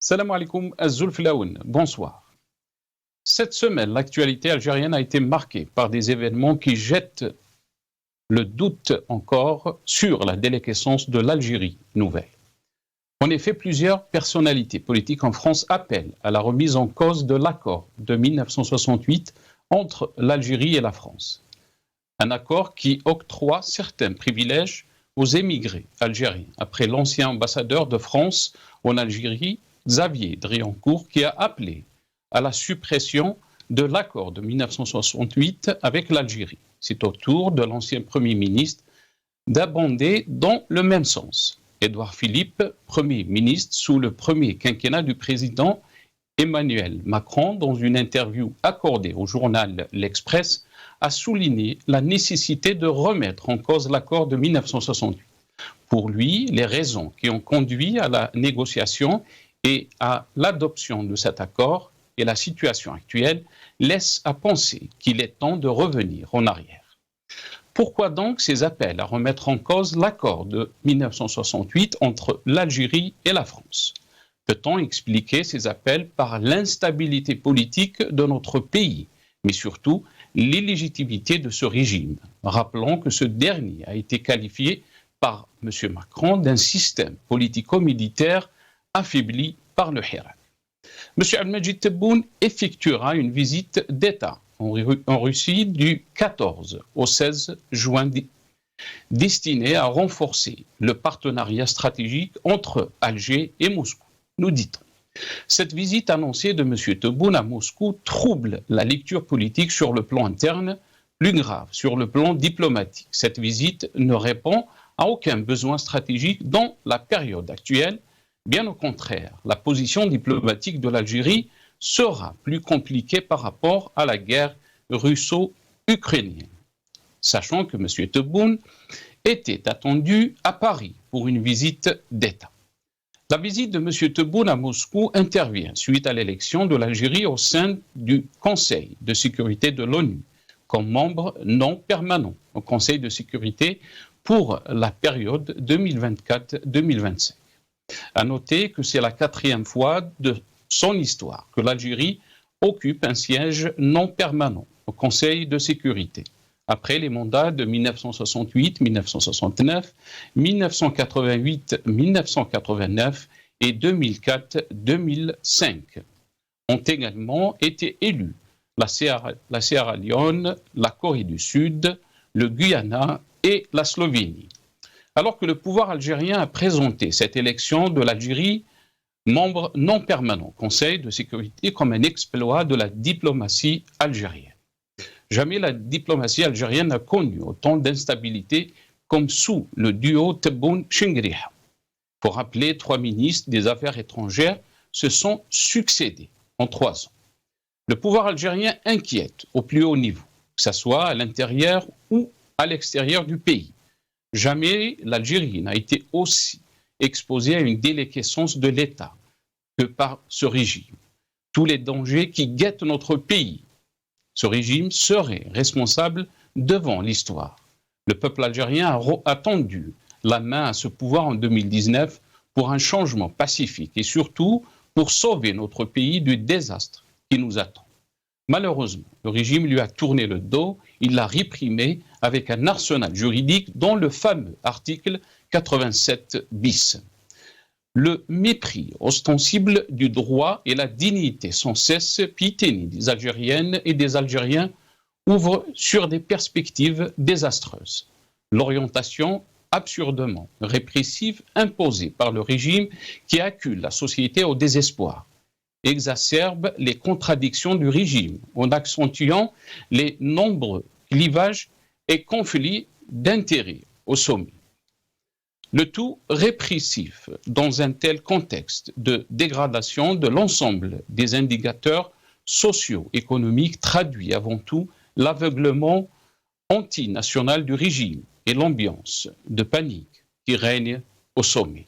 Salam alaikum az-Zulflaoun, bonsoir. Cette semaine, l'actualité algérienne a été marquée par des événements qui jettent le doute encore sur la déliquescence de l'Algérie nouvelle. En effet, plusieurs personnalités politiques en France appellent à la remise en cause de l'accord de 1968 entre l'Algérie et la France. Un accord qui octroie certains privilèges aux émigrés algériens, après l'ancien ambassadeur de France en Algérie, Xavier Driancourt, qui a appelé à la suppression de l'accord de 1968 avec l'Algérie. C'est au tour de l'ancien Premier ministre d'abonder dans le même sens. Édouard Philippe, Premier ministre sous le premier quinquennat du président Emmanuel Macron, dans une interview accordée au journal L'Express, a souligné la nécessité de remettre en cause l'accord de 1968. Pour lui, les raisons qui ont conduit à la négociation et à l'adoption de cet accord et la situation actuelle laissent à penser qu'il est temps de revenir en arrière. Pourquoi donc ces appels à remettre en cause l'accord de 1968 entre l'Algérie et la France? Peut-on expliquer ces appels par l'instabilité politique de notre pays, mais surtout l'illégitimité de ce régime? Rappelons que ce dernier a été qualifié par M. Macron d'un système politico-militaire affaibli par le Hirak. M. Abdelmajid Tebboune effectuera une visite d'État en Russie du 14 au 16 juin destinée à renforcer le partenariat stratégique entre Alger et Moscou, nous dit-on. Cette visite annoncée de M. Tebboune à Moscou trouble la lecture politique sur le plan interne, plus grave sur le plan diplomatique. Cette visite ne répond à aucun besoin stratégique dans la période actuelle. Bien au contraire, la position diplomatique de l'Algérie sera plus compliquée par rapport à la guerre russo-ukrainienne. Sachant que M. Tebboune était attendu à Paris pour une visite d'État. La visite de M. Tebboune à Moscou intervient suite à l'élection de l'Algérie au sein du Conseil de sécurité de l'ONU, comme membre non permanent au Conseil de sécurité pour la période 2024-2025. À noter que c'est la 4e fois de son histoire que l'Algérie occupe un siège non permanent au Conseil de sécurité, après les mandats de 1968, 1969, 1988-1989 et 2004-2005. Ont également été élus la Sierra Leone, la Corée du Sud, le Guyana et la Slovénie. Alors que le pouvoir algérien a présenté cette élection de l'Algérie, membre non permanent au Conseil de sécurité, comme un exploit de la diplomatie algérienne. Jamais la diplomatie algérienne n'a connu autant d'instabilité comme sous le duo Tebboune-Chingrih. Pour rappeler, 3 ministres des Affaires étrangères se sont succédés en 3 ans. Le pouvoir algérien inquiète au plus haut niveau, que ce soit à l'intérieur ou à l'extérieur du pays. Jamais l'Algérie n'a été aussi exposée à une déliquescence de l'État que par ce régime. Tous les dangers qui guettent notre pays, ce régime serait responsable devant l'histoire. Le peuple algérien a tendu la main à ce pouvoir en 2019 pour un changement pacifique et surtout pour sauver notre pays du désastre qui nous attend. Malheureusement, le régime lui a tourné le dos, il l'a réprimé avec un arsenal juridique dont le fameux article 87 bis. Le mépris ostensible du droit et la dignité sans cesse piétinée des Algériennes et des Algériens ouvrent sur des perspectives désastreuses. L'orientation absurdement répressive imposée par le régime qui accule la société au désespoir exacerbe les contradictions du régime en accentuant les nombreux clivages et conflits d'intérêts au sommet. Le tout répressif dans un tel contexte de dégradation de l'ensemble des indicateurs socio-économiques traduit avant tout l'aveuglement antinational du régime et l'ambiance de panique qui règne au sommet.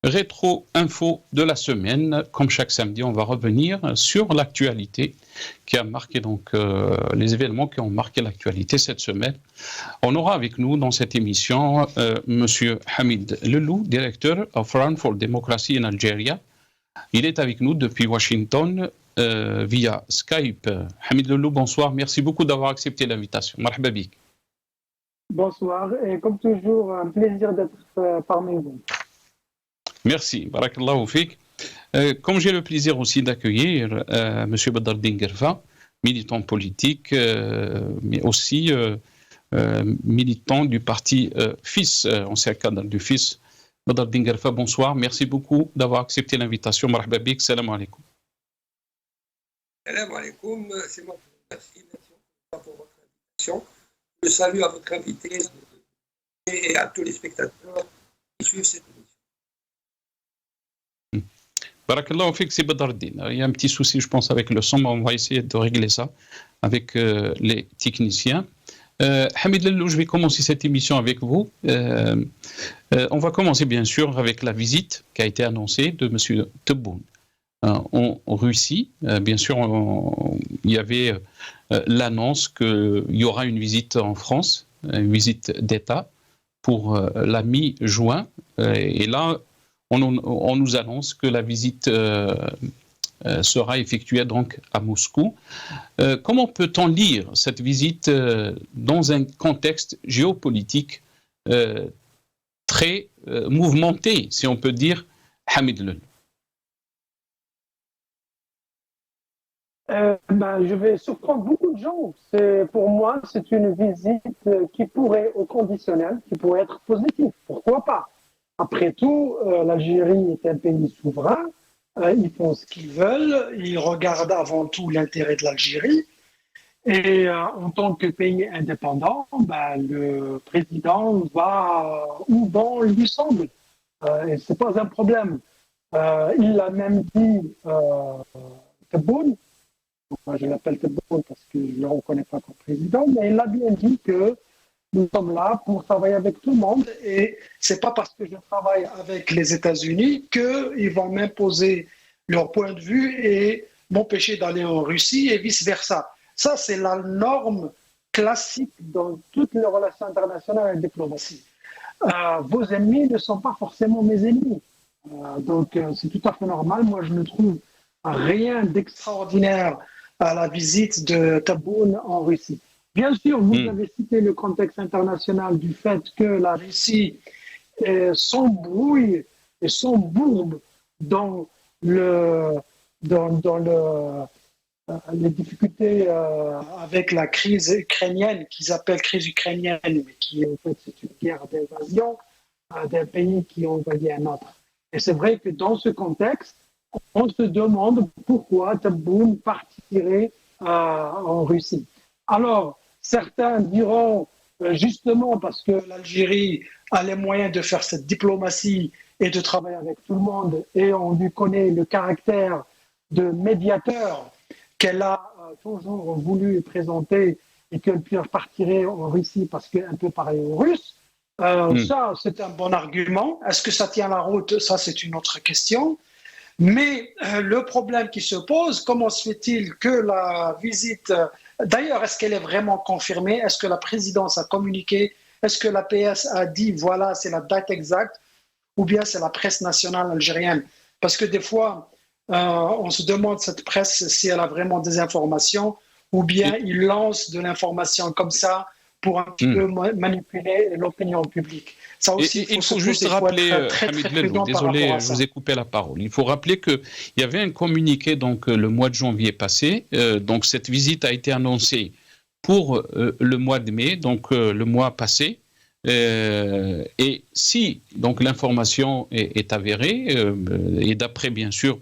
Rétro-info de la semaine. Comme chaque samedi, on va revenir sur l'actualité qui a marqué donc les événements qui ont marqué l'actualité cette semaine. On aura avec nous dans cette émission Monsieur Hamid Lelou, directeur of Run for Democracy in Algeria. Il est avec nous depuis Washington via Skype. Hamid Lelou, bonsoir. Merci beaucoup d'avoir accepté l'invitation. Marhaba bik. Bonsoir et comme toujours, un plaisir d'être parmi vous. Merci, barakallahu fik. Comme j'ai le plaisir aussi d'accueillir M. Badardine Guerfa, militant politique, mais aussi militant du parti FIS, ancien cadre du FIS. Badardine Guerfa, bonsoir. Merci beaucoup d'avoir accepté l'invitation. Marhaba bik, salam alaikum. Salam alaikum, c'est moi qui vous remercie. Merci pour votre invitation. Je salue à votre invité et à tous les spectateurs qui suivent cette émission. Barakallahu fik, c'est Badardine. Il y a un petit souci, je pense, avec le son, mais on va essayer de régler ça avec les techniciens. Hamid Lelou, je vais commencer cette émission avec vous. On va commencer bien sûr avec la visite qui a été annoncée de M. Tebboune en Russie. Bien sûr, il y avait l'annonce qu'il y aura une visite en France, une visite d'État pour la mi-juin. Et là, on nous annonce que la visite sera effectuée donc à Moscou. Comment peut-on lire cette visite dans un contexte géopolitique très mouvementé, si on peut dire, Hamid Lelou? Je vais surprendre beaucoup de gens. Pour moi, c'est une visite qui pourrait, au conditionnel, qui pourrait être positive. Pourquoi pas? Après tout, l'Algérie est un pays souverain. Ils font ce qu'ils veulent. Ils regardent avant tout l'intérêt de l'Algérie. Et en tant que pays indépendant, le président va où bon lui semble. Et ce n'est pas un problème. Il l'a même dit, Tebboune. Moi, je l'appelle Tebboune parce que je ne le reconnais pas comme président, mais il a bien dit que nous sommes là pour travailler avec tout le monde et ce n'est pas parce que je travaille avec les États-Unis qu'ils vont m'imposer leur point de vue et m'empêcher d'aller en Russie et vice-versa. Ça, c'est la norme classique dans toutes les relations internationales et la diplomatie. Vos ennemis ne sont pas forcément mes ennemis. Donc, c'est tout à fait normal. Moi, je ne trouve rien d'extraordinaire à la visite de Tebboune en Russie. Bien sûr, vous avez cité le contexte international du fait que la Russie s'embrouille et s'embourbe dans les difficultés avec la crise ukrainienne, qu'ils appellent crise ukrainienne, mais qui en fait c'est une guerre d'invasion d'un pays qui a envahi un autre. Et c'est vrai que dans ce contexte, on se demande pourquoi Tebboune partirait en Russie. Alors, certains diront justement parce que l'Algérie a les moyens de faire cette diplomatie et de travailler avec tout le monde, et on lui connaît le caractère de médiateur qu'elle a toujours voulu présenter et qu'elle partirait en Russie parce qu'elle peut parler aux Russes. Ça, c'est un bon argument. Est-ce que ça tient la route? Ça, c'est une autre question. Mais le problème qui se pose, comment se fait-il que la visite... D'ailleurs, est-ce qu'elle est vraiment confirmée? Est-ce que la présidence a communiqué? Est-ce que la PS a dit, voilà, c'est la date exacte? Ou bien c'est la presse nationale algérienne? Parce que des fois, on se demande, cette presse, si elle a vraiment des informations, ou bien ils lancent de l'information comme ça pour un petit peu manipuler l'opinion publique. Ça aussi, il faut juste rappeler, Hamid Lelou, désolé, je vous ai coupé la parole. Il faut rappeler qu'il y avait un communiqué donc, le mois de janvier passé. Donc cette visite a été annoncée pour le mois de mai, donc le mois passé. Et si donc l'information est avérée, et d'après bien sûr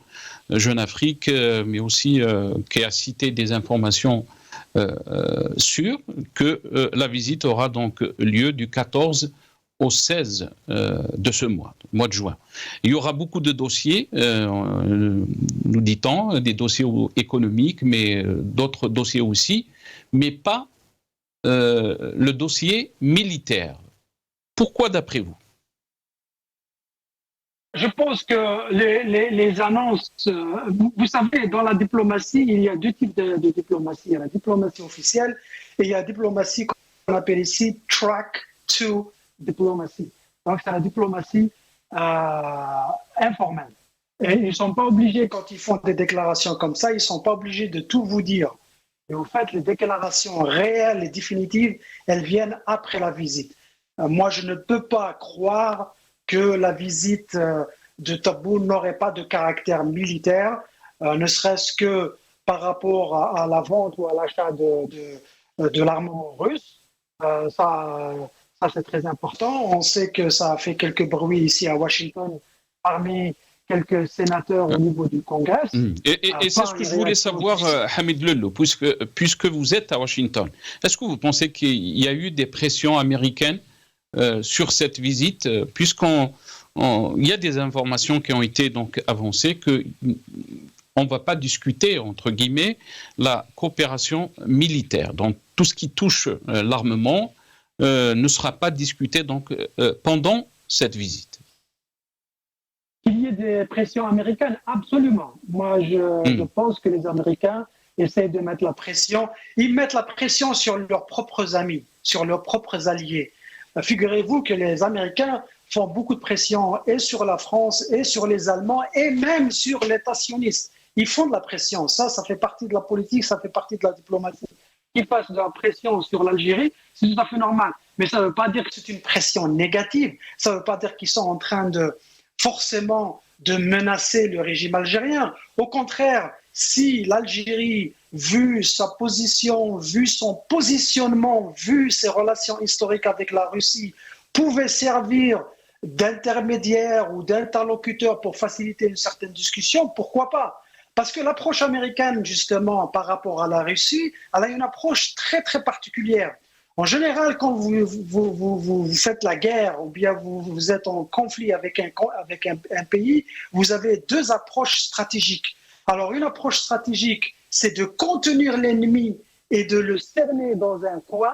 Jeune Afrique, mais aussi qui a cité des informations sûres, que la visite aura donc lieu du 14 au 16 de ce mois de juin. Il y aura beaucoup de dossiers, nous dit-on, des dossiers économiques, mais d'autres dossiers aussi, mais pas le dossier militaire. Pourquoi d'après vous? je pense que les annonces, vous savez, dans la diplomatie, il y a deux types de diplomatie. Il y a la diplomatie officielle et il y a la diplomatie qu'on appelle ici track to diplomacy. Donc, c'est la diplomatie informelle. Et ils ne sont pas obligés, quand ils font des déclarations comme ça, ils ne sont pas obligés de tout vous dire. Et en fait, les déclarations réelles et définitives, elles viennent après la visite. Moi, je ne peux pas croire que la visite de Tebboune n'aurait pas de caractère militaire, ne serait-ce que par rapport à la vente ou à l'achat de l'armement russe. Ça, c'est très important. On sait que ça a fait quelques bruits ici à Washington parmi quelques sénateurs au niveau du Congrès. Et c'est ce que je voulais savoir, Hamid Lello, puisque vous êtes à Washington. Est-ce que vous pensez qu'il y a eu des pressions américaines sur cette visite, puisqu'il y a des informations qui ont été donc avancées qu'on ne va pas discuter, entre guillemets, la coopération militaire. Donc tout ce qui touche l'armement ne sera pas discuté donc, pendant cette visite. Qu'il y ait des pressions américaines, absolument. Moi, je pense que les Américains essaient de mettre la pression. Ils mettent la pression sur leurs propres amis, sur leurs propres alliés. Figurez-vous que les Américains font beaucoup de pression et sur la France et sur les Allemands et même sur l'État sioniste. Ils font de la pression. Ça fait partie de la politique, ça fait partie de la diplomatie. Qu'ils fassent de la pression sur l'Algérie, c'est tout à fait normal. Mais ça ne veut pas dire que c'est une pression négative. Ça ne veut pas dire qu'ils sont en train forcément de menacer le régime algérien. Au contraire, si l'Algérie, vu sa position, vu son positionnement, vu ses relations historiques avec la Russie, pouvait servir d'intermédiaire ou d'interlocuteur pour faciliter une certaine discussion, pourquoi pas? Parce que l'approche américaine, justement, par rapport à la Russie, elle a une approche très, très particulière. En général, quand vous faites la guerre ou bien vous êtes en conflit avec un pays, vous avez deux approches stratégiques. Alors, une approche stratégique, c'est de contenir l'ennemi et de le cerner dans un coin,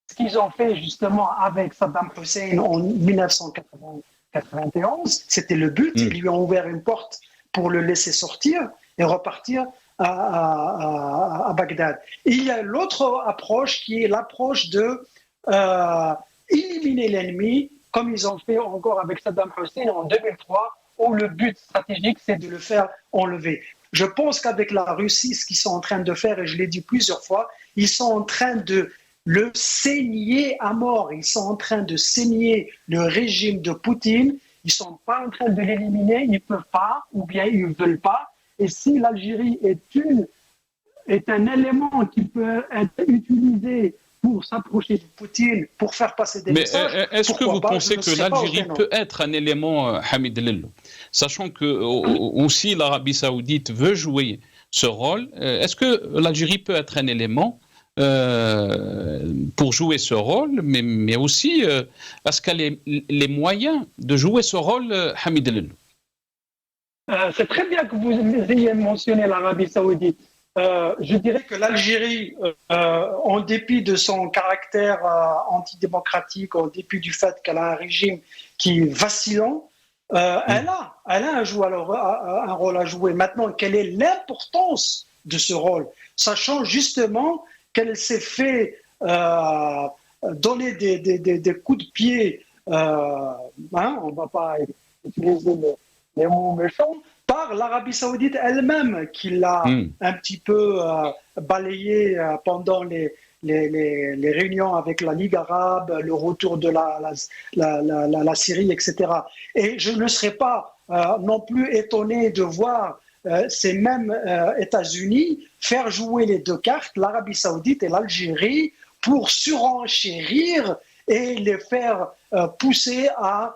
ce qu'ils ont fait justement avec Saddam Hussein en 1991. C'était le but. Ils lui ont ouvert une porte pour le laisser sortir et repartir à Bagdad. Et il y a l'autre approche qui est l'approche de éliminer l'ennemi, comme ils ont fait encore avec Saddam Hussein en 2003, où le but stratégique, c'est de le faire enlever. Je pense qu'avec la Russie, ce qu'ils sont en train de faire, et je l'ai dit plusieurs fois, ils sont en train de le saigner à mort. Ils sont en train de saigner le régime de Poutine. Ils ne sont pas en train de l'éliminer, ils ne peuvent pas, ou bien ils ne veulent pas. Et si l'Algérie est un élément qui peut être utilisé pour s'approcher de Poutine, pour faire passer des messages... Mais est-ce que vous pensez que l'Algérie peut être un élément, Hamid Lello, sachant que aussi l'Arabie Saoudite veut jouer ce rôle, est-ce que l'Algérie peut être un élément pour jouer ce rôle, mais aussi parce qu'elle a les moyens de jouer ce rôle, Hamid Lello? C'est très bien que vous ayez mentionné l'Arabie Saoudite. Je dirais que l'Algérie, en dépit de son caractère antidémocratique, en dépit du fait qu'elle a un régime qui est vacillant, elle a un rôle à jouer. Maintenant, quelle est l'importance de ce rôle, sachant justement qu'elle s'est fait donner des coups de pied, on ne va pas utiliser les mots méchants, par l'Arabie Saoudite elle-même, qui l'a un petit peu balayé pendant les réunions avec la Ligue arabe, le retour de la Syrie, etc. Et je ne serais pas non plus étonné de voir ces mêmes États-Unis faire jouer les deux cartes, l'Arabie Saoudite et l'Algérie, pour surenchérir et les faire pousser à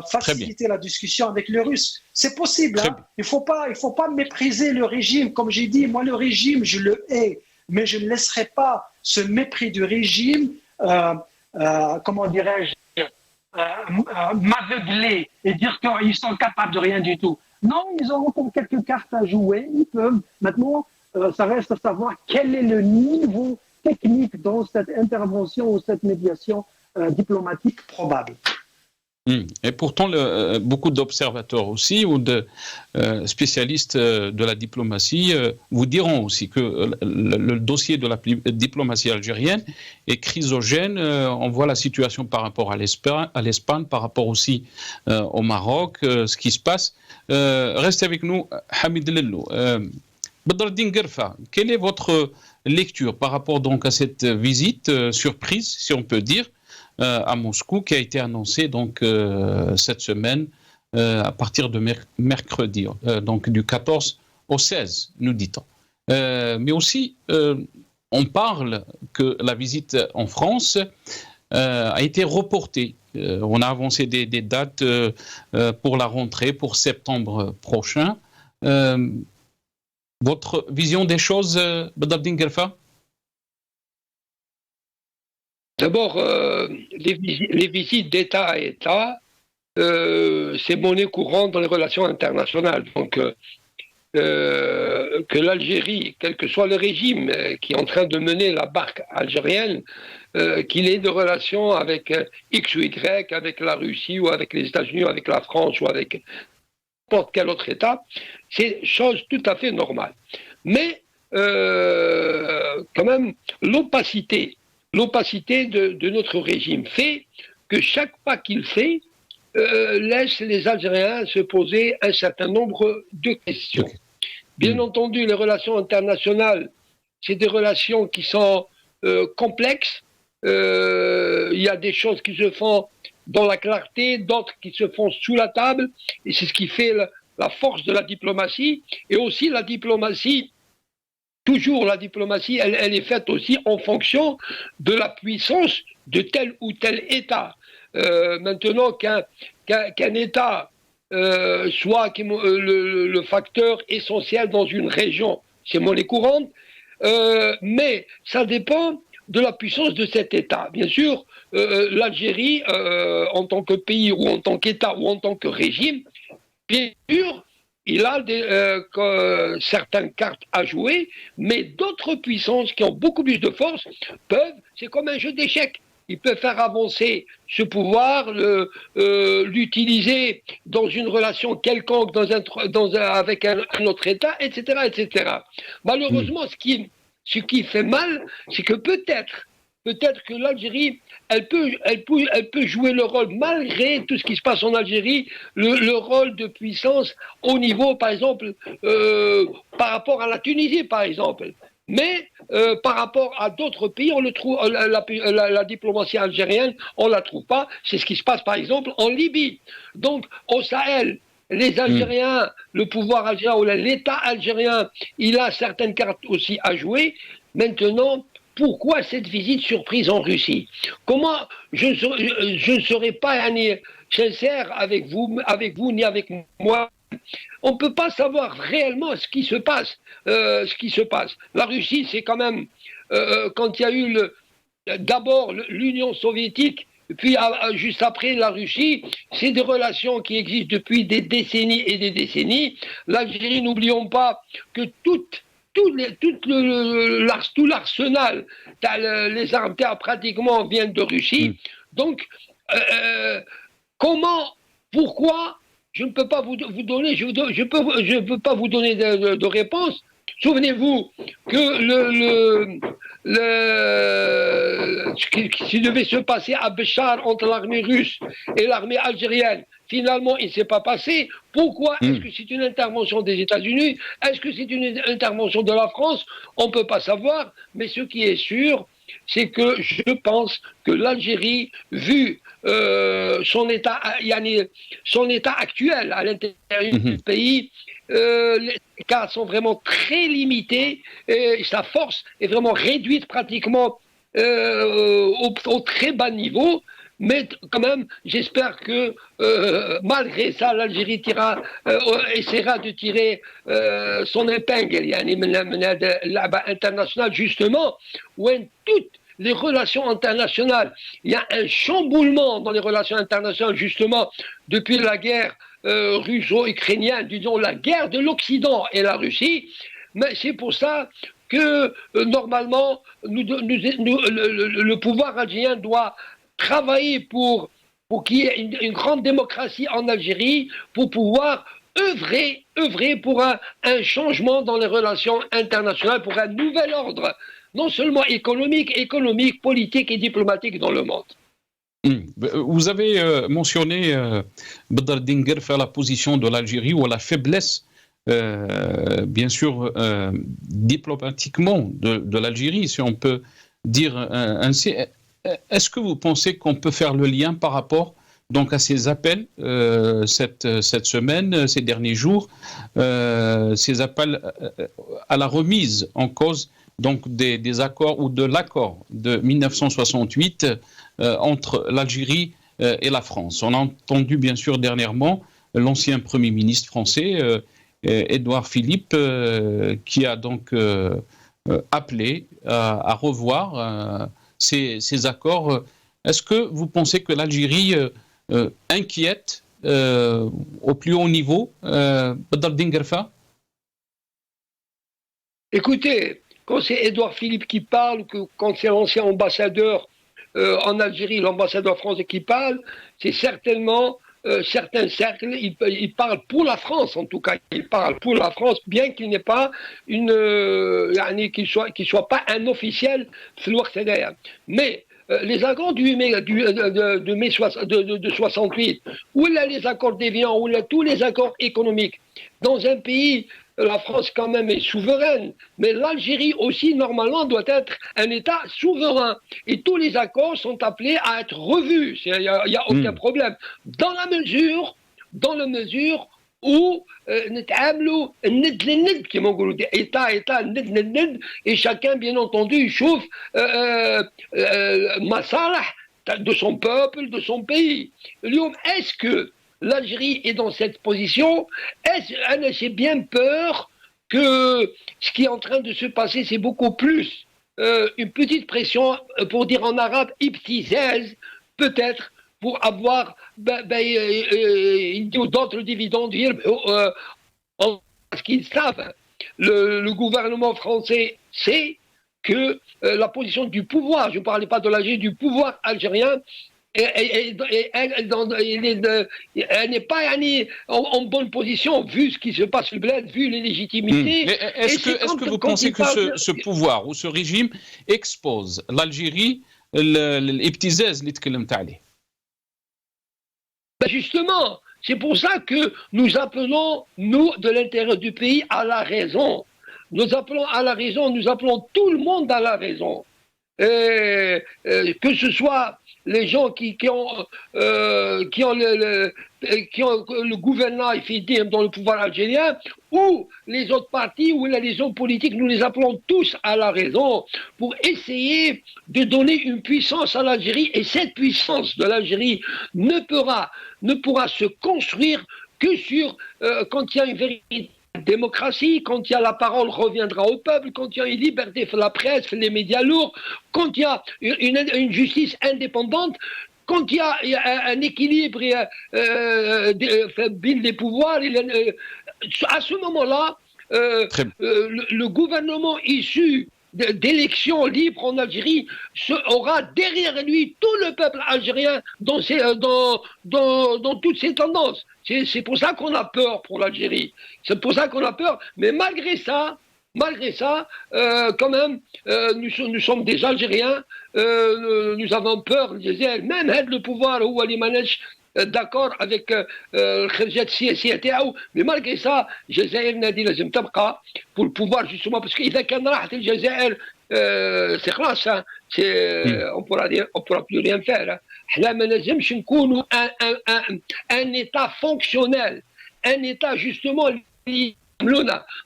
faciliter la discussion avec les Russes. C'est possible. Hein. Il ne faut pas mépriser le régime. Comme j'ai dit, moi, le régime, je le hais. Mais je ne laisserai pas ce mépris du régime, comment dirais-je, m'aveugler et dire qu'ils sont capables de rien du tout. Non, ils ont encore quelques cartes à jouer. Ils peuvent. Maintenant, ça reste à savoir quel est le niveau technique dans cette intervention ou cette médiation diplomatique probable. Et pourtant, beaucoup d'observateurs aussi ou de spécialistes de la diplomatie vous diront aussi que le dossier de la diplomatie algérienne est chrysogène. On voit la situation par rapport à l'Espagne, par rapport aussi au Maroc, ce qui se passe. Restez avec nous, Hamid Lellou. Badreddine Guerfa, quelle est votre lecture par rapport donc à cette visite surprise, si on peut dire, à Moscou, qui a été annoncée donc cette semaine à partir de mercredi, donc du 14 au 16, nous dit-on. Mais aussi, on parle que la visite en France a été reportée. On a avancé des dates pour la rentrée, pour septembre prochain. Votre vision des choses, Badreddine Guerfa? D'abord, les visites d'État à État, c'est monnaie courante dans les relations internationales. Donc, que l'Algérie, quel que soit le régime qui est en train de mener la barque algérienne, qu'il ait de relations avec X ou Y, avec la Russie ou avec les États-Unis ou avec la France ou avec n'importe quel autre État, c'est chose tout à fait normale. Mais quand même, l'opacité de notre régime fait que chaque pas qu'il fait laisse les Algériens se poser un certain nombre de questions. Bien entendu, les relations internationales, c'est des relations qui sont complexes. Il y a des choses qui se font dans la clarté, d'autres qui se font sous la table, et c'est ce qui fait la force de la diplomatie. Et aussi la diplomatie, toujours la diplomatie, elle est faite aussi en fonction de la puissance de tel ou tel État. Maintenant qu'un État soit le facteur essentiel dans une région, c'est monnaie courante, mais ça dépend de la puissance de cet État. Bien sûr, l'Algérie, en tant que pays ou en tant qu'État ou en tant que régime, bien sûr, il a certaines cartes à jouer, mais d'autres puissances qui ont beaucoup plus de force peuvent, c'est comme un jeu d'échecs. Il peut faire avancer ce pouvoir, l'utiliser dans une relation quelconque avec un autre État, etc., etc. Malheureusement, ce qui fait mal, c'est que peut-être que l'Algérie, elle peut jouer le rôle, malgré tout ce qui se passe en Algérie, le rôle de puissance au niveau, par exemple, par rapport à la Tunisie, par exemple. Mais par rapport à d'autres pays, on le trouve, la diplomatie algérienne, on ne la trouve pas. C'est ce qui se passe, par exemple, en Libye. Donc, au Sahel, les Algériens, le pouvoir algérien ou l'État algérien, il a certaines cartes aussi à jouer. Maintenant, pourquoi cette visite surprise en Russie? Comment je ne serai pas sincère avec vous ni avec moi. On ne peut pas savoir réellement ce qui se passe. La Russie, c'est quand même, quand il y a eu d'abord l'Union soviétique, puis juste après la Russie, c'est des relations qui existent depuis des décennies et des décennies. L'Algérie, n'oublions pas que tout l'arsenal, les armes pratiquement viennent de Russie. Donc, pourquoi je ne peux pas vous donner, je peux pas vous donner de réponse. Souvenez-vous que ce qui devait se passer à Béchar entre l'armée russe et l'armée algérienne, finalement, il ne s'est pas passé. Pourquoi? Est-ce que c'est une intervention des États-Unis? Est-ce que c'est une intervention de la France? On ne peut pas savoir, mais ce qui est sûr, c'est que je pense que l'Algérie, vu son état actuel à l'intérieur du pays, les cas sont vraiment très limités, et sa force est vraiment réduite pratiquement au très bas niveau. Mais quand même, j'espère que malgré ça, l'Algérie essaiera de tirer son épingle. Il y a une internationale, justement, où toutes les relations internationales, il y a un chamboulement dans les relations internationales, justement, depuis la guerre russo-ukrainienne, disons la guerre de l'Occident et la Russie. Mais c'est pour ça que, normalement, le pouvoir algérien doit travailler pour pour qu'il y ait une grande démocratie en Algérie, pour pouvoir œuvrer pour un changement dans les relations internationales, pour un nouvel ordre, non seulement économique, politique et diplomatique dans le monde. Vous avez mentionné, Badr Dinguerfa, la position de l'Algérie ou la faiblesse, bien sûr, diplomatiquement de l'Algérie, si on peut dire ainsi. Est-ce que vous pensez qu'on peut faire le lien par rapport donc à ces appels cette semaine, ces derniers jours, ces appels à la remise en cause donc des accords ou de l'accord de 1968 entre l'Algérie et la France? On a entendu bien sûr dernièrement l'ancien Premier ministre français, Édouard Philippe, qui a donc appelé à revoir ces accords. Est-ce que vous pensez que l'Algérie inquiète au plus haut niveau, Badr Dinguerfa? Écoutez, quand c'est Édouard Philippe qui parle, quand c'est l'ancien ambassadeur en Algérie, l'ambassadeur français qui parle, c'est certainement certains cercles, il parle pour la France, en tout cas, il parle pour la France, bien qu'il n'ait pas qu'il soit pas un officiel mais les accords de mai 68, ou là les accords d'Évian, ou là tous les accords économiques, dans un pays, la France quand même est souveraine, mais l'Algérie aussi normalement doit être un État souverain. Et tous les accords sont appelés à être revus, il n'y a aucun problème. Dans la mesure où et chacun bien entendu chauffe masalah de son peuple, de son pays. Est-ce que l'Algérie est dans cette position? J'ai bien peur que ce qui est en train de se passer, c'est beaucoup plus une petite pression, pour dire en arabe, ibtizaise, peut-être, pour avoir d'autres dividendes, parce qu'ils savent. Le gouvernement français sait que la position du pouvoir, je ne parlais pas de l'Algérie, du pouvoir algérien, elle n'est pas en bonne position, vu ce qui se passe le bled, vu les légitimités. Est-ce que vous pensez que ce pouvoir ou ce régime expose l'Algérie l'ibtizaz اللي تكلمت عليه? Justement, c'est pour ça que nous appelons, nous, de l'intérieur du pays, à la raison. Nous appelons à la raison, nous appelons tout le monde à la raison. Que ce soit les gens qui ont le gouvernement dans le pouvoir algérien, ou les autres partis, ou les hommes politiques, nous les appelons tous à la raison pour essayer de donner une puissance à l'Algérie. Et cette puissance de l'Algérie ne pourra se construire que sur quand il y a une véritable démocratie, quand il y a la parole reviendra au peuple, quand il y a une liberté pour la presse, les médias lourds, quand il y a une justice indépendante, quand il y a un équilibre des pouvoirs, à ce moment-là, le gouvernement issu d'élections libres en Algérie aura derrière lui tout le peuple algérien dans toutes ces tendances. C'est pour ça qu'on a peur pour l'Algérie. C'est pour ça qu'on a peur. Mais malgré ça, quand même, nous sommes des Algériens. Nous avons peur. Même le pouvoir où Ali Manech d'accord avec الخرجات السياسيه تاعو, mais malgré ça الجزائر نادي لازم تبقى pour le pouvoir justement, parce que اذا كان راحت الجزائر c'est خلاص, on pourra plus rien faire. احنا ما لازمش نكونوا un état fonctionnel, un état justement.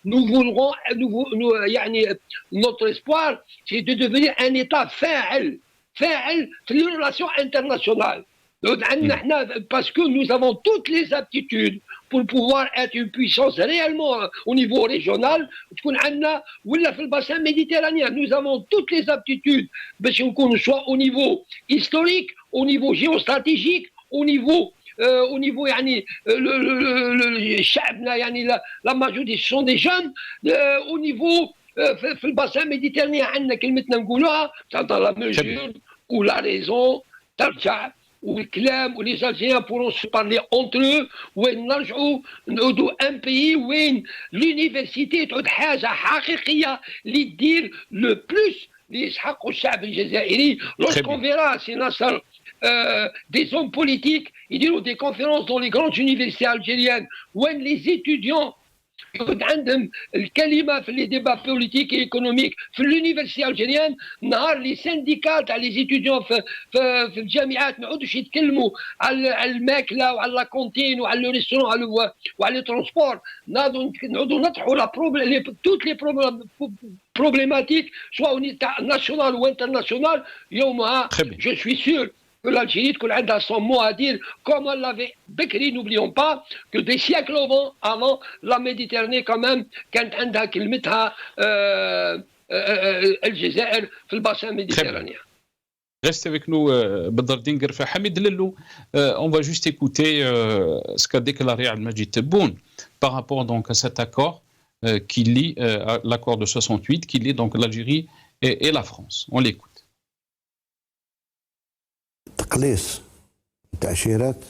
Nous voulons, notre espoir, c'est de devenir un état فاعل في les relations internationales. Parce que nous avons toutes les aptitudes pour pouvoir être une puissance réellement au niveau régional. Ou dans le bassin méditerranéen, nous avons toutes les aptitudes, soit au niveau historique, au niveau géostratégique, au niveau la majorité sont des jeunes, au niveau في الباسان ميديتيراني عندنا كلمتنا نقولوها dans la mesure où la raison ترجع والكلام ولي Algériens pourront se parler entre eux وين نرجعوا نعودوا ان بيي وين l'université تعود حاجه حقيقيه اللي تدير لو بلوس اللي يسحقوا الشعب الجزائري. Lorsqu'on verra si Nasser des hommes politiques يديروا des conférences dans les grandes universités algériennes وين les étudiants يكون عندهم الكلمه في لي ديبا بوليتيك اي ايكونوميك في اليونيفرسيتي الجيريان. نهار لي سانديكات تاع لي ستوديون في الجامعات ما يعودوش يتكلموا على الماكله وعلى لا كونتين وعلى لو ريستورون وعلى لي ترونسبور. نعودوا نطرحوا لا توت لي بروبليماتيك سواء تاع ناسيونال ou international. يومها جو سوي سور que l'Algérie a son mot à dire, comme on l'avait Bekri. N'oublions pas que des siècles avant la Méditerranée, quand même, quand on a kilomètre الجزائر في الباسين méditerranéen. Restez avec nous, Badardine Gerfa. Hamid Lellou, on va juste écouter ce qu'a déclaré Al-Majid Tebboune par rapport donc à cet accord qui lie l'accord de 68, qui lie donc l'Algérie et la France. On l'écoute. تقليص التأشيرات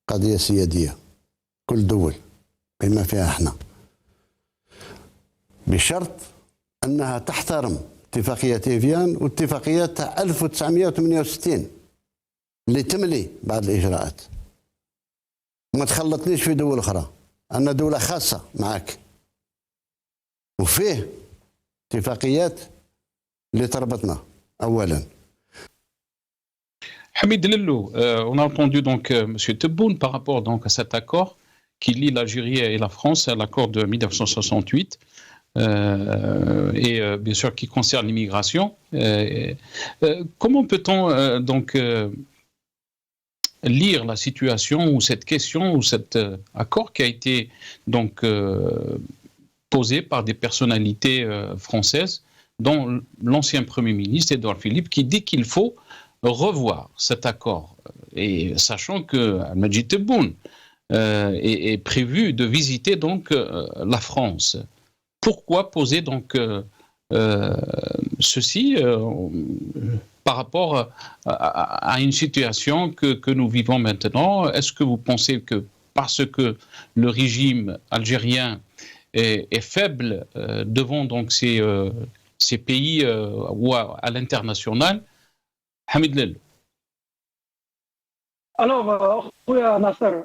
قضية سيادية كل دول بما فيها احنا، بشرط أنها تحترم اتفاقية إيفيان واتفاقيات 1968 اللي تملي بعض الإجراءات. ما تخلطنيش في دول أخرى، أنا دولة خاصة معك وفيه اتفاقيات اللي تربطنا أولاً. Hamid Lellou, on a entendu donc M. Tebboune par rapport donc à cet accord qui lie l'Algérie et la France, l'accord de 1968, et bien sûr qui concerne l'immigration. Comment peut-on donc lire la situation ou cette question ou cet accord qui a été donc posé par des personnalités françaises, dont l'ancien Premier ministre Édouard Philippe, qui dit qu'il faut revoir cet accord, et sachant que Al-Majid Tebboune est prévu de visiter donc la France. Pourquoi poser donc ceci par rapport à une situation que nous vivons maintenant? Est-ce que vous pensez que parce que le régime algérien est faible devant donc ces pays ou à l'international? Hamid Lellou. Alors, Nasser,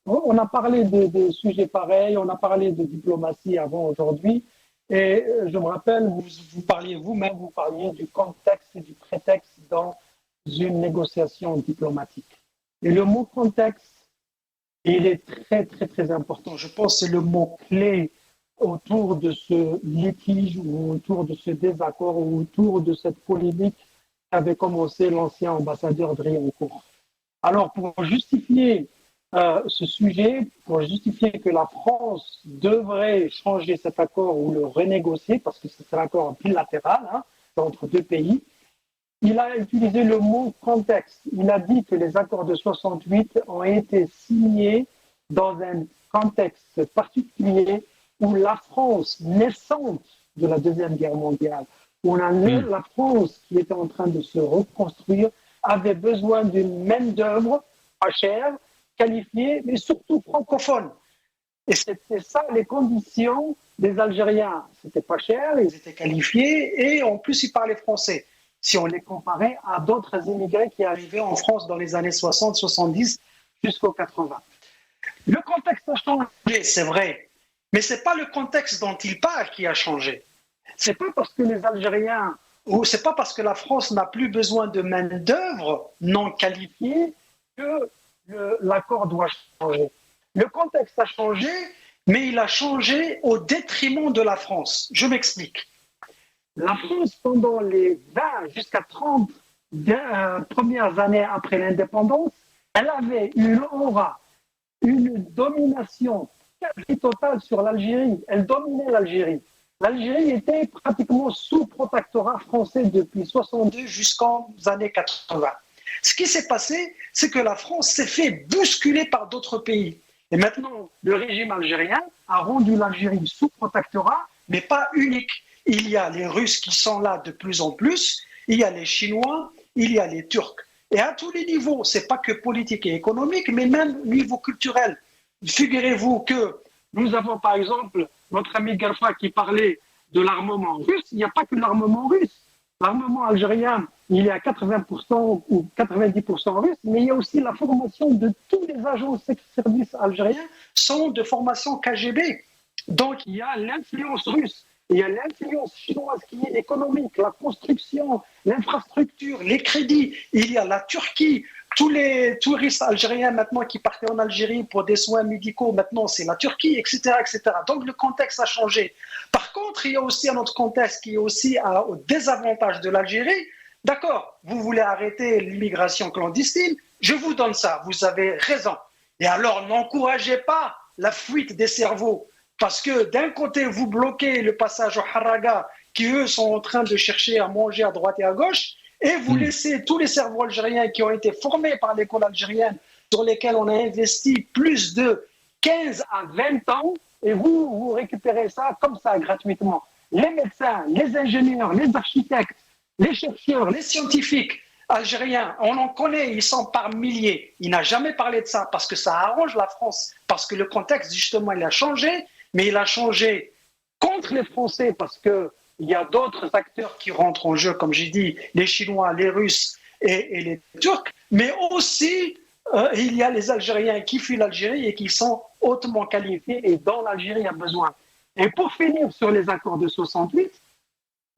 on a parlé de sujets pareils, on a parlé de diplomatie avant aujourd'hui, et je me rappelle, vous parliez vous-même, vous parliez du contexte et du prétexte dans une négociation diplomatique. Et le mot contexte, il est très, très, très important. Je pense que c'est le mot clé autour de ce litige ou autour de ce désaccord ou autour de cette polémique avait commencé l'ancien ambassadeur Driancourt. Alors, pour justifier ce sujet, pour justifier que la France devrait changer cet accord ou le renégocier, parce que c'est un accord bilatéral entre deux pays, il a utilisé le mot contexte. Il a dit que les accords de 68 ont été signés dans un contexte particulier où la France, naissante de la Deuxième Guerre mondiale, où la France, qui était en train de se reconstruire, avait besoin d'une main-d'œuvre pas chère, qualifiée, mais surtout francophone. Et c'était ça les conditions des Algériens. C'était pas cher, ils étaient qualifiés et en plus ils parlaient français. Si on les comparait à d'autres immigrés qui arrivaient en France dans les années 60, 70 jusqu'aux 80. Le contexte a changé, c'est vrai, mais c'est pas le contexte dont il parle qui a changé. C'est pas parce que les Algériens, ou c'est pas parce que la France n'a plus besoin de main-d'œuvre non qualifiée que l'accord doit changer. Le contexte a changé, mais il a changé au détriment de la France. Je m'explique. La France, pendant les 20 jusqu'à 30 premières années après l'indépendance, elle avait une aura, une domination quasi totale sur l'Algérie. Elle dominait l'Algérie. L'Algérie était pratiquement sous protectorat français depuis 62 jusqu'aux années 80. Ce qui s'est passé, c'est que la France s'est fait bousculer par d'autres pays. Et maintenant, le régime algérien a rendu l'Algérie sous protectorat, mais pas unique. Il y a les Russes qui sont là de plus en plus, il y a les Chinois, il y a les Turcs. Et à tous les niveaux, c'est pas que politique et économique, mais même au niveau culturel. Figurez-vous que nous avons par exemple notre ami Garfa qui parlait de l'armement russe. Il n'y a pas que l'armement russe. L'armement algérien, il est à 80% ou 90% russe, mais il y a aussi la formation de tous les agents de services algériens sont de formation KGB. Donc il y a l'influence russe, il y a l'influence chinoise qui est économique, la construction, l'infrastructure, les crédits, il y a la Turquie. Tous les touristes algériens maintenant qui partaient en Algérie pour des soins médicaux, maintenant c'est la Turquie, etc., etc. Donc le contexte a changé. Par contre, il y a aussi un autre contexte qui est aussi au désavantage de l'Algérie. D'accord, vous voulez arrêter l'immigration clandestine, je vous donne ça, vous avez raison. Et alors n'encouragez pas la fuite des cerveaux, parce que d'un côté, vous bloquez le passage au Haraga, qui eux sont en train de chercher à manger à droite et à gauche, et vous laissez tous les cerveaux algériens qui ont été formés par l'école algérienne, sur lesquels on a investi plus de 15 à 20 ans, et vous récupérez ça comme ça, gratuitement. Les médecins, les ingénieurs, les architectes, les chercheurs, les scientifiques algériens, on en connaît, ils sont par milliers. Il n'a jamais parlé de ça, parce que ça arrange la France, parce que le contexte, justement, il a changé, mais il a changé contre les Français, parce que il y a d'autres acteurs qui rentrent en jeu, comme j'ai dit, les Chinois, les Russes et les Turcs, mais aussi il y a les Algériens qui fuient l'Algérie et qui sont hautement qualifiés et dont l'Algérie a besoin. Et pour finir sur les accords de 68,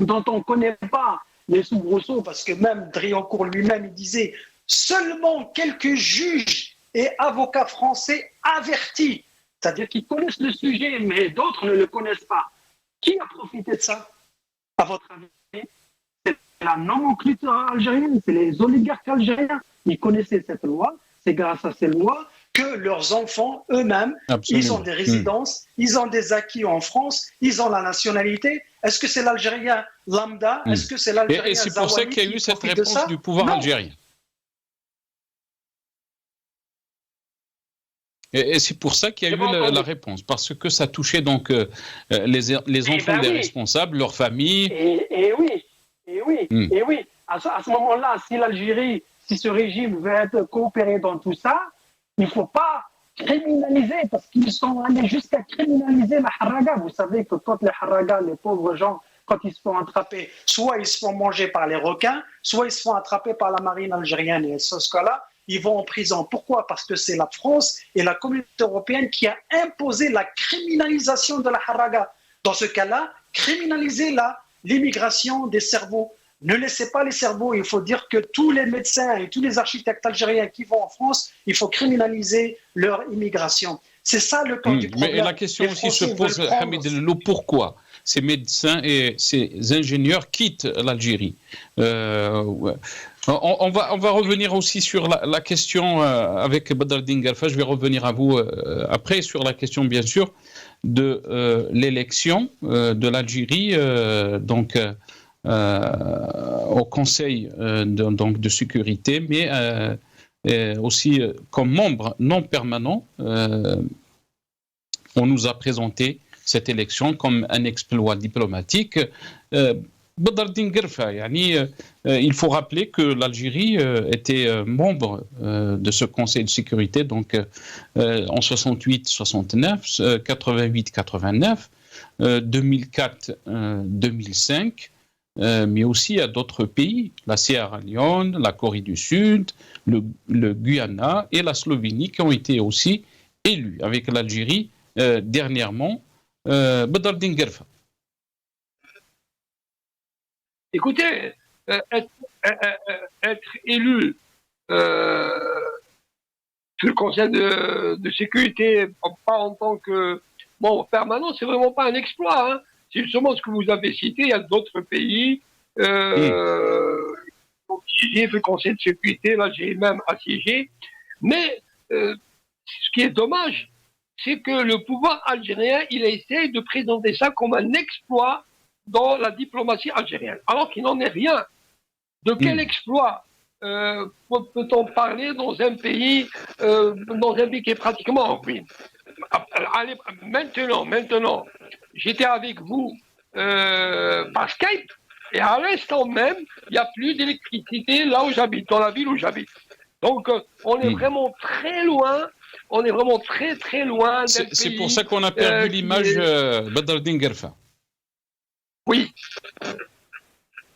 dont on ne connaît pas les soubresauts, parce que même Driancourt lui-même, il disait seulement quelques juges et avocats français avertis, c'est-à-dire qu'ils connaissent le sujet, mais d'autres ne le connaissent pas. Qui a profité de ça ? À votre avis, c'est la nomenclature algérienne, c'est les oligarques algériens. Ils connaissaient cette loi, c'est grâce à ces lois que leurs enfants eux-mêmes, ils ont des résidences, ils ont des acquis en France, ils ont la nationalité. Est-ce que c'est l'Algérien lambda ? Est-ce que c'est l'Algérien Et c'est pour ça qu'il y a eu cette réponse du pouvoir algérien. Et c'est pour ça qu'il y a eu la réponse, parce que ça touchait donc les enfants des responsables, leurs familles. Et oui. À ce moment-là, si l'Algérie, si ce régime veut être coopéré dans tout ça, il ne faut pas criminaliser, parce qu'ils sont allés jusqu'à criminaliser la haraga. Vous savez que quand les haragas, les pauvres gens, quand ils se font attraper, soit ils se font manger par les requins, soit ils se font attraper par la marine algérienne. Et ce cas-là, ils vont en prison. Pourquoi ? Parce que c'est la France et la communauté européenne qui a imposé la criminalisation de la haraga. Dans ce cas-là, criminaliser l'immigration des cerveaux. Ne laissez pas les cerveaux. Il faut dire que tous les médecins et tous les architectes algériens qui vont en France, il faut criminaliser leur immigration. C'est ça le cœur du problème. Mais la question aussi se pose, Hamid Lello, pourquoi ces médecins et ces ingénieurs quittent l'Algérie ? On va revenir aussi sur la question avec Badreddine Garfa. Je vais revenir à vous après sur la question, bien sûr, de l'élection de l'Algérie au Conseil de sécurité, mais aussi comme membre non permanent. On nous a présenté cette élection comme un exploit diplomatique. Badreddine Garfa, il faut rappeler que l'Algérie était membre de ce Conseil de sécurité donc en 68-69, 88-89, 2004-2005, mais aussi à d'autres pays, la Sierra Leone, la Corée du Sud, le Guyana et la Slovénie qui ont été aussi élus avec l'Algérie dernièrement. Badreddine Garfa. Écoutez, être élu sur le Conseil de sécurité, pas en tant que membre permanent, c'est vraiment pas un exploit. Hein. C'est justement ce que vous avez cité. Il y a d'autres pays qui ont siégé le Conseil de sécurité. Là, j'ai même assiégé. Mais ce qui est dommage, c'est que le pouvoir algérien, il essaie de présenter ça comme un exploit dans la diplomatie algérienne, alors qu'il n'en est rien. De quel exploit peut-on parler dans un pays qui est pratiquement en ruine ? Allez, maintenant, j'étais avec vous par Skype, Et à l'instant même, il n'y a plus d'électricité là où j'habite, dans la ville où j'habite. Donc, on est vraiment très loin. On est vraiment très, très loin d'un pays. C'est pour ça qu'on a perdu l'image Badreddine Guerfa. Oui.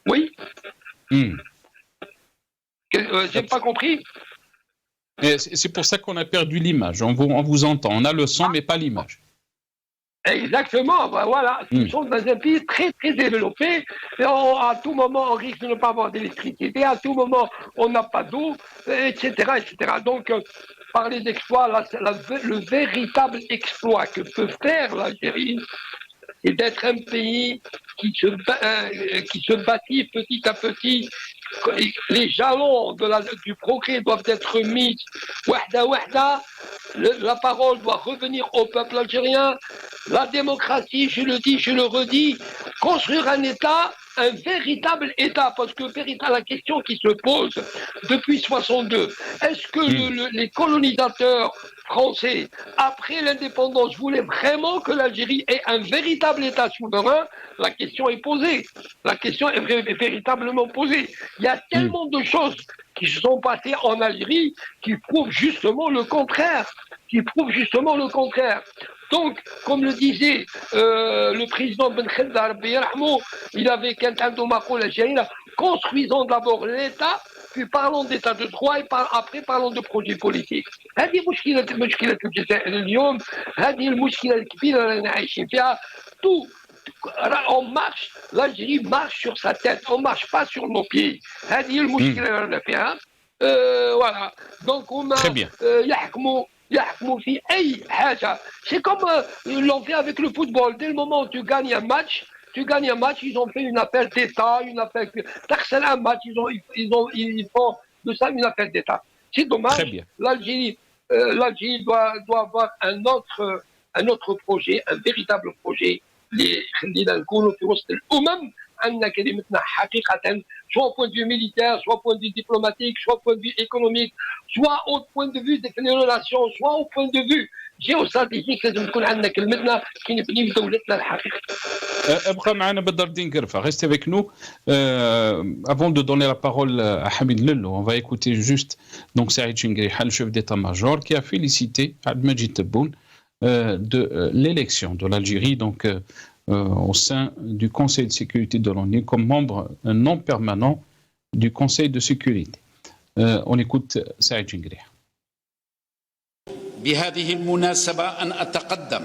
Oui. J'ai pas compris. C'est pour ça qu'on a perdu l'image. On vous entend. On a le son, mais pas l'image. Exactement, ben voilà, nous sommes dans un pays très très développé, et à tout moment on risque de ne pas avoir d'électricité, à tout moment on n'a pas d'eau, etc., etc. Donc, parler d'exploit, le véritable exploit que peut faire l'Algérie, c'est d'être un pays qui se bâtit petit à petit. Les jalons du progrès doivent être mis wahda wahda. La parole doit revenir au peuple algérien. La démocratie, je le dis, je le redis, construire un État, un véritable État, parce que la question qui se pose depuis 62, est-ce que les colonisateurs français, après l'indépendance, voulaient vraiment que l'Algérie ait un véritable État souverain? La question est posée. La question est véritablement posée. Il y a tellement de choses qui se sont passées en Algérie qui prouvent justement le contraire. Donc, comme le disait le président Ben Khedda, il avait quelqu'un de Maqoul Algérie, construisons d'abord l'État, puis parlons d'état de droit et après parlons de projet politique. هذه مشكلة الجزائر اليوم، هذه المشكلة الكبيرة اللي عايشين فيها. Tout, on marche, l'Algérie marche sur sa tête, on marche pas sur nos pieds. هذه المشكلة اللي عندنا فيها. Voilà. Donc, on a يحكموا في أي حاجة. C'est comme l'on fait avec le football. Dès le moment où tu gagnes un match, ils ont fait une affaire d'État, une affaire. T'accèdes un match, ils font de ça une affaire d'État. C'est dommage. L'Algérie doit avoir un autre projet, un véritable projet. خلينا نكونوا في وسط الأمم أن كلمتنا حقيقة, soit au point de vue militaire, soit au point de vue diplomatique, soit au point de vue économique, soit au point de vue des relations, soit au point de vue géostratégique. لازم تكون عندنا كلمتنا كي نبنيو دولتنا الحقيقية. ابقى معنا Badreddine Guerfa, restez avec nous. Avant de donner la parole à Hamid Lello, on va écouter juste donc Saïd Chengheriha, le chef d'état-major, qui a félicité Abdelmadjid Tebboune de l'élection de l'Algérie donc au sein du Conseil de sécurité de l'ONU comme membre non permanent du Conseil de sécurité. On écoute Saïd Chengheriha. بهذه المناسبة أن أتقدم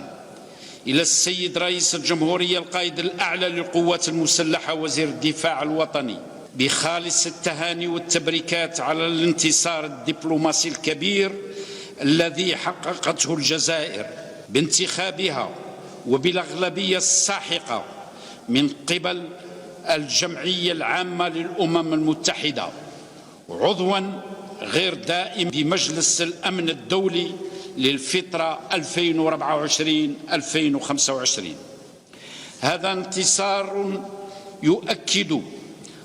إلى السيد رئيس الجمهورية القائد الأعلى للقوات المسلحة وزير الدفاع الوطني بخالص التهاني والتبريكات على الانتصار الدبلوماسي الكبير الذي حققته الجزائر بانتخابها وبالأغلبية الساحقة من قبل الجمعية العامة للأمم المتحدة عضوا غير دائم بمجلس الأمن الدولي للفترة 2024-2025. هذا انتصار يؤكد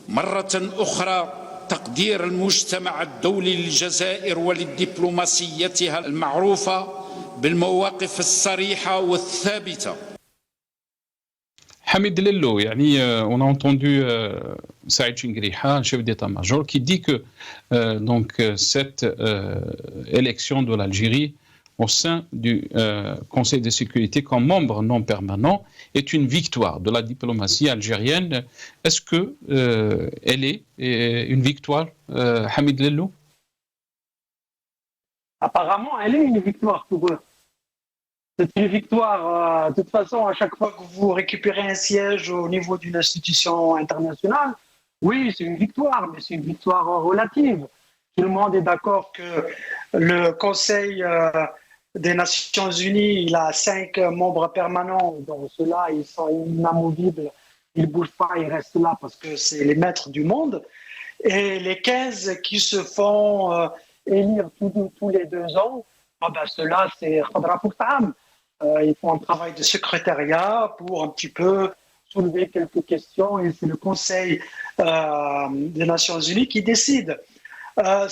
مرة أخرى تقدير المجتمع الدولي للجزائر ولدبلوماسيتها المعروفة بالمواقف الصريحة والثابتة. Hamid Lello, on a entendu Saïd Chengheriha, chef d'état-major, qui dit que cette élection de l'Algérie au sein du Conseil de sécurité comme membre non permanent est une victoire de la diplomatie algérienne. Est-ce que elle est une victoire, Hamid Lello? Apparemment, elle est une victoire pour eux. C'est une victoire. De toute façon, à chaque fois que vous récupérez un siège au niveau d'une institution internationale, oui, c'est une victoire, mais c'est une victoire relative. Tout le monde est d'accord que le Conseil des Nations Unies, il a 5 membres permanents. Donc ceux-là, ils sont inamovibles. Ils ne bougent pas, ils restent là parce que c'est les maîtres du monde. Et les 15 qui se font élire tous les 2 ans, ceux-là, c'est Khadra Poukhtam. Ils font un travail de secrétariat pour un petit peu soulever quelques questions et c'est le Conseil des Nations Unies qui décide.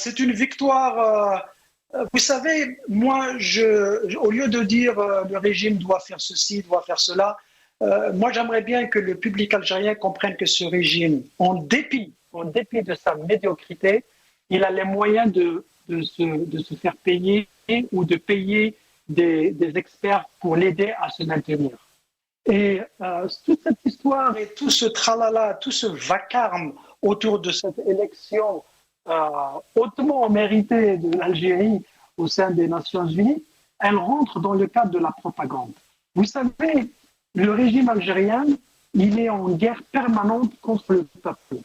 C'est une victoire. Vous savez, moi, au lieu de dire le régime doit faire ceci, doit faire cela, moi, j'aimerais bien que le public algérien comprenne que ce régime, en dépit de sa médiocrité, il a les moyens de se faire payer ou de payer des experts pour l'aider à se maintenir. Et toute cette histoire et tout ce tralala, tout ce vacarme autour de cette élection hautement méritée de l'Algérie au sein des Nations Unies, elle rentre dans le cadre de la propagande. Vous savez, le régime algérien, il est en guerre permanente contre le peuple.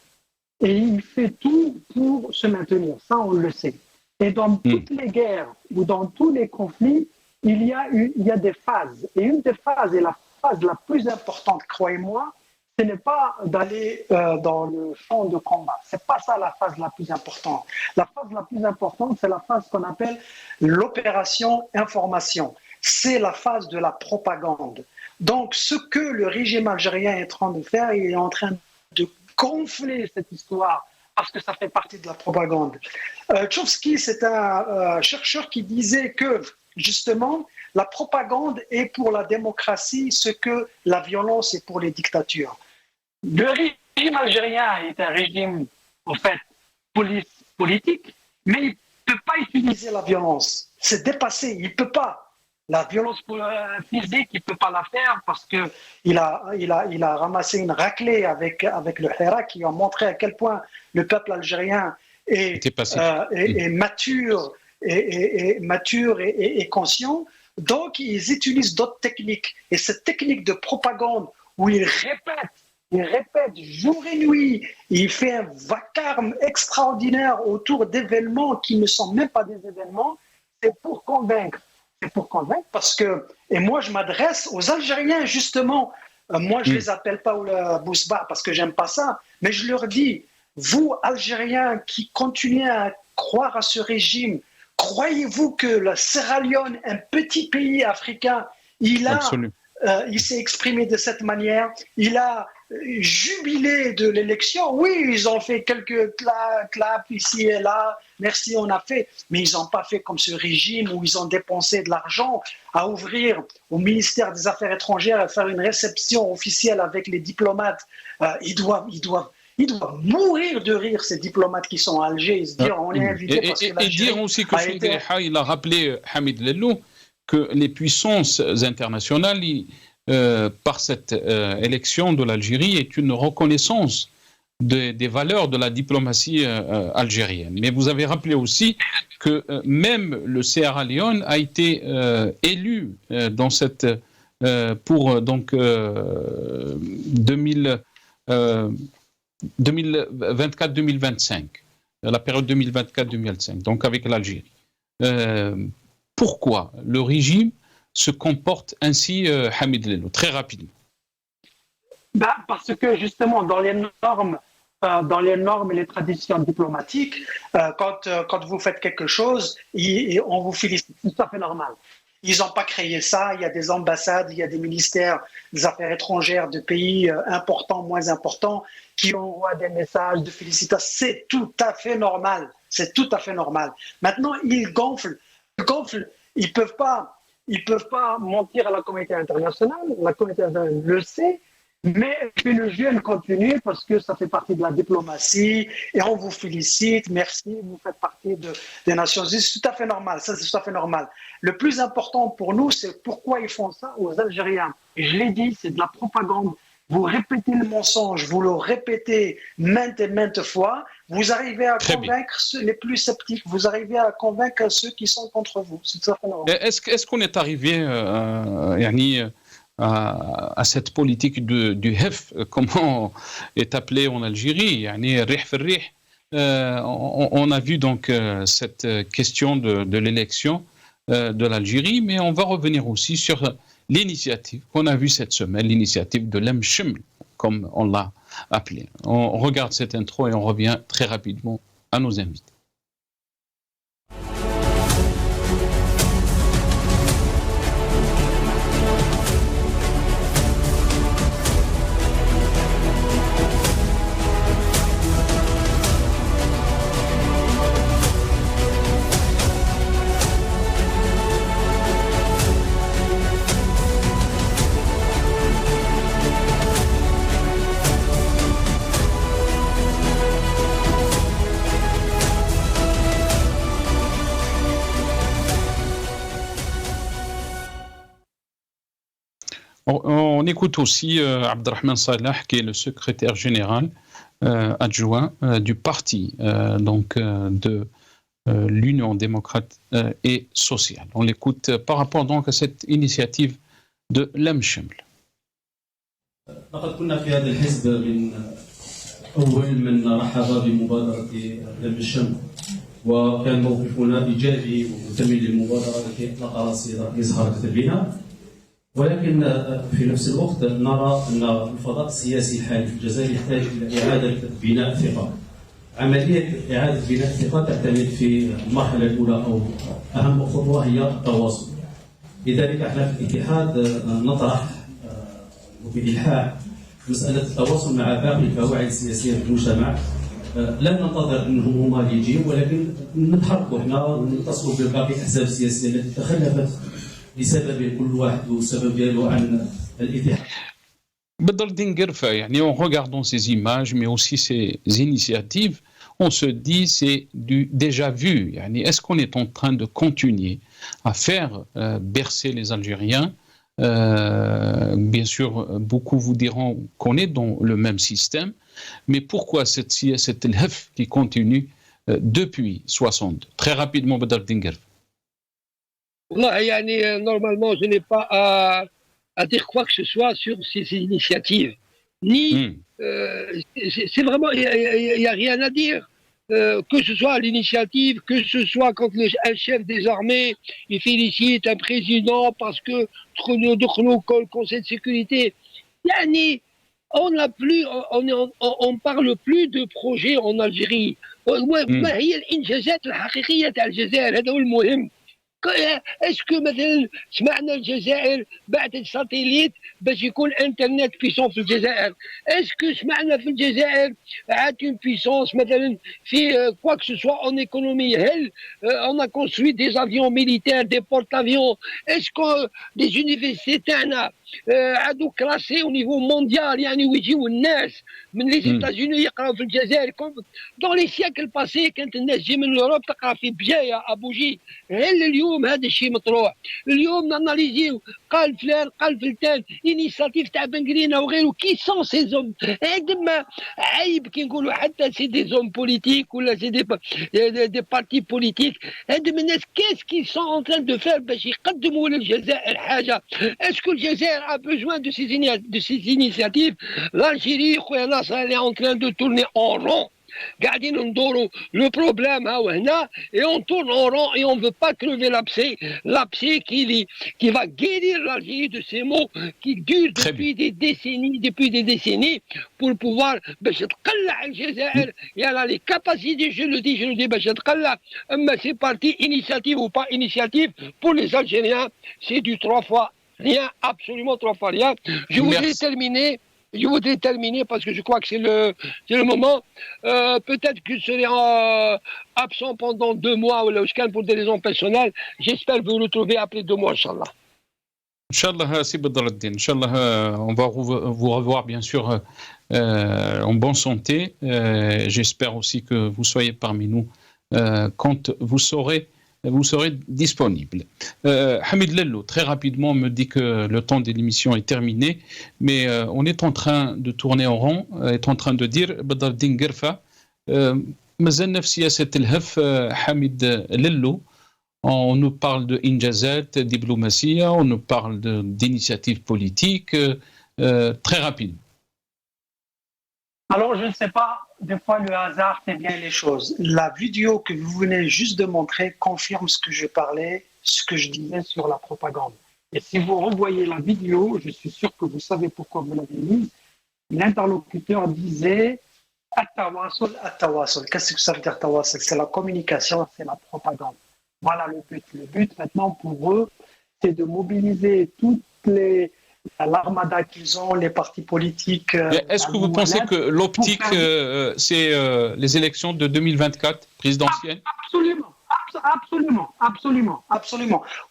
Et il fait tout pour se maintenir, ça on le sait. Et dans toutes les guerres ou dans tous les conflits, il y a des phases. Et une des phases, et la phase la plus importante, croyez-moi, ce n'est pas d'aller dans le champ de combat. Ce n'est pas ça la phase la plus importante. La phase la plus importante, c'est la phase qu'on appelle l'opération information. C'est la phase de la propagande. Donc, ce que le régime algérien est en train de faire, il est en train de gonfler cette histoire parce que ça fait partie de la propagande. Tchomsky, c'est un chercheur qui disait que, justement, la propagande est pour la démocratie ce que la violence est pour les dictatures. Le régime algérien est un régime, en fait, politique, mais il ne peut pas utiliser la violence. C'est dépassé, il ne peut pas. La violence physique, il ne peut pas la faire parce qu'il a ramassé une raclée avec le Hera qui a montré à quel point le peuple algérien est mature et conscient. Donc, ils utilisent d'autres techniques. Et cette technique de propagande où ils répètent jour et nuit, il fait un vacarme extraordinaire autour d'événements qui ne sont même pas des événements, c'est pour convaincre. C'est pour convaincre parce que, et moi je m'adresse aux Algériens justement, moi je les appelle pas le Bousba parce que j'aime pas ça, mais je leur dis, vous Algériens qui continuez à croire à ce régime, croyez-vous que la Sierra Leone, un petit pays africain, il s'est exprimé de cette manière, il a jubilé de l'élection. Oui, ils ont fait quelques claps ici et là, merci, on a fait, mais ils n'ont pas fait comme ce régime où ils ont dépensé de l'argent à ouvrir au ministère des Affaires étrangères, à faire une réception officielle avec les diplomates. Ils doivent mourir de rire, ces diplomates qui sont à Alger, et se dire on est invité parce que l'Algérie dire aussi que il a rappelé, Hamid Lellou, que les puissances internationales, par cette élection de l'Algérie, est une reconnaissance des valeurs de la diplomatie algérienne. Mais vous avez rappelé aussi que même le Sierra Leone a été élu dans cette pour donc 2024-2025, la période 2024-2025, donc avec l'Algérie. Pourquoi le régime se comporte ainsi, Hamid Lellou, très rapidement? Parce que justement, dans les normes et les traditions diplomatiques, quand vous faites quelque chose, on vous félicite, c'est tout à fait normal. Ils n'ont pas créé ça, il y a des ambassades, il y a des ministères des Affaires étrangères de pays importants, moins importants, qui envoient des messages de félicitations. C'est tout à fait normal, c'est tout à fait normal. Maintenant, ils gonflent, ils peuvent pas mentir à la communauté internationale, la communauté internationale le sait, mais le jeûne continue parce que ça fait partie de la diplomatie et on vous félicite, merci, vous faites partie des Nations Unies, c'est tout à fait normal, ça c'est tout à fait normal. Le plus important pour nous, c'est pourquoi ils font ça aux Algériens. Et je l'ai dit, c'est de la propagande. Vous répétez le mensonge, vous le répétez maintes et maintes fois, vous arrivez à convaincre les plus sceptiques, vous arrivez à convaincre ceux qui sont contre vous. C'est tout à fait normal. Est-ce qu'on est arrivé, à cette politique du HEF, comment est appelé en Algérie, on a vu donc cette question de l'élection de l'Algérie, mais on va revenir aussi sur l'initiative qu'on a vue cette semaine, l'initiative de l'Mchiml, comme on l'a appelé. On regarde cette intro et on revient très rapidement à nos invités. On écoute aussi Abdelrahman Salah, qui est le secrétaire général adjoint du parti de l'Union démocrate et sociale. On l'écoute par rapport donc à cette initiative de l'Amcheml. لقد كنا في هذا الحزب من أول من رحب بمبادرة لم الشمل، وكان موقفنا إيجابي ومنتمي للمبادرة التي أطلقها السيد رئيس حركة البناء. ولكن في نفس الوقت نرى أن الفضاء السياسي الحالي في الجزائر يحتاج إلى إعادة بناء ثقة. عملية إعادة بناء الثقة تعتمد في المرحلة الأولى أو أهم خطوة هي التواصل. لذلك احنا في الاتحاد نطرح بإلحاح مسألة التواصل مع باقي الفواعل السياسية في المجتمع. لن ننتظر أنهم هما اللي يجيو، ولكن نتحركوا احنا ونتصلوا بباقي الأحزاب السياسية التي تخلفت لسبب كل واحد والسبب ديالو عن الاتحاد. Bedreddine Guerfa, en regardant ces images, mais aussi ces initiatives, on se dit c'est du déjà vu. Est-ce qu'on est en train de continuer à faire bercer les Algériens? Bien sûr, beaucoup vous diront qu'on est dans le même système, mais pourquoi cette lhef qui continue depuis 60? Très rapidement, Bedreddine Guerfa. Normalement, je n'ai pas à dire quoi que ce soit sur ces initiatives. C'est vraiment, il n'y a rien à dire. Que ce soit l'initiative, que ce soit quand un chef des armées il félicite un président parce que le Conseil de sécurité, on parle plus de projet en Algérie. Est-ce que مثلا سمعنا الجزائر بعد الساتيليت باش يكون انترنت بيسون في الجزائر؟ اسكو سمعنا في الجزائر عاد une puissance مثلا في quoi que ce soit en économie؟ هل on a construit des avions militaires, des porte-avions؟ est-ce que les universités تاعنا عادوا كلاسي au niveau mondial ويجيو الناس من les États-Unis يقراو في الجزائر؟ dans les siècles passés كانت الناس تجي من اوروب تقرا في بجايه ابوجي. هل اليوم هذا الشيء مطروح؟ اليوم ناناليزيو قال فلان قال فلتان انيسياتيف تاع بن قرينه وغيره. كي سون سي زوم؟ هذا عيب كي نقولوا حتى سي دي زوم بوليتيك ولا سي دي بارتي بوليتيك. هذا الناس كي سون اون تران دو فير باش يقدموا للجزائر حاجه؟ اسكو الجزائر a besoin de ces initiatives? L'Algérie, خويا ناصر, elle est en train de tourner en rond. قاعدين ندوروا le problème ها وهنا et on tourne en rond et on ne veut pas crever l'abcès qui va guérir l'Algérie de ces maux qui durent depuis des décennies pour pouvoir باش تقلع الجزائر. Il a les capacités, je le dis باش تقلع. اما c'est parti initiative ou pas initiative pour les Algériens c'est du 3 fois rien, absolument 3 fois rien. Je voudrais terminer parce que je crois que c'est le moment. Peut-être que je serai absent pendant 2 mois pour des raisons personnelles. J'espère vous retrouver après 2 mois, Inch'Allah. Inch'Allah, si Bedreddine. Inch'Allah, on va vous revoir bien sûr en bonne santé. J'espère aussi que vous soyez parmi nous quand vous serez disponible. Hamid Lello, très rapidement, me dit que le temps de l'émission est terminé, mais on est en train de tourner en rond, est en train de dire Bedreddine Guerfa, مازلنا في سياسة الهف. Hamid Lello, on nous parle de injazat, diplomatie, on nous parle d'initiatives politiques, très rapide. Alors, je ne sais pas, des fois le hasard fait bien les choses. La vidéo que vous venez juste de montrer confirme ce que je disais sur la propagande. Et si vous revoyez la vidéo, je suis sûr que vous savez pourquoi vous l'avez mise. L'interlocuteur disait At-tawassul. Qu'est-ce que ça veut dire tawassul? C'est la communication, c'est la propagande. Voilà le but. Le but maintenant pour eux, c'est de mobiliser l'armada qu'ils ont, les partis politiques. Est-ce que vous pensez que l'optique, c'est les élections de 2024 présidentielles? Absolument.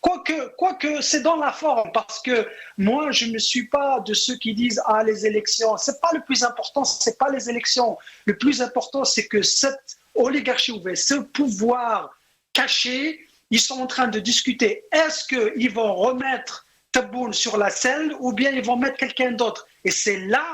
Quoique c'est dans la forme, parce que moi, je ne suis pas de ceux qui disent les élections. C'est pas le plus important, c'est pas les élections. Le plus important, c'est que cette oligarchie ouverte, ce pouvoir caché, ils sont en train de discuter. Est-ce qu'ils vont remettre Tebboune sur la selle ou bien ils vont mettre quelqu'un d'autre. Et c'est là,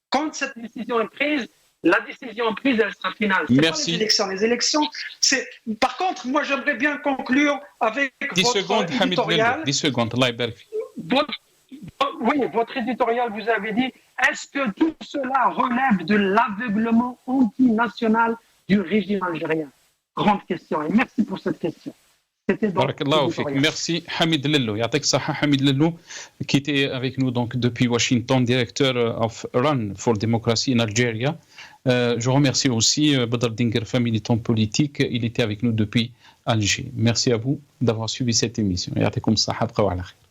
quand cette décision est prise, la décision prise, elle sera finale. C'est pas les élections. Les élections, c'est... Par contre, moi, j'aimerais bien conclure avec 10 votre secondes, éditorial. 10 secondes, Allah yabarak. Oui, votre éditorial, vous avez dit, est-ce que tout cela relève de l'aveuglement antinational du régime algérien? Grande question, et merci pour cette question. Merci Hamid Lello. Yatek Saha Hamid Lello, qui était avec nous donc depuis Washington, directeur of Run for Democracy in Algeria. Je remercie aussi Badr Dingerfa, militant politique. Il était avec nous depuis Alger. Merci à vous d'avoir suivi cette émission. Yatekum Saha, bqaw ala khair.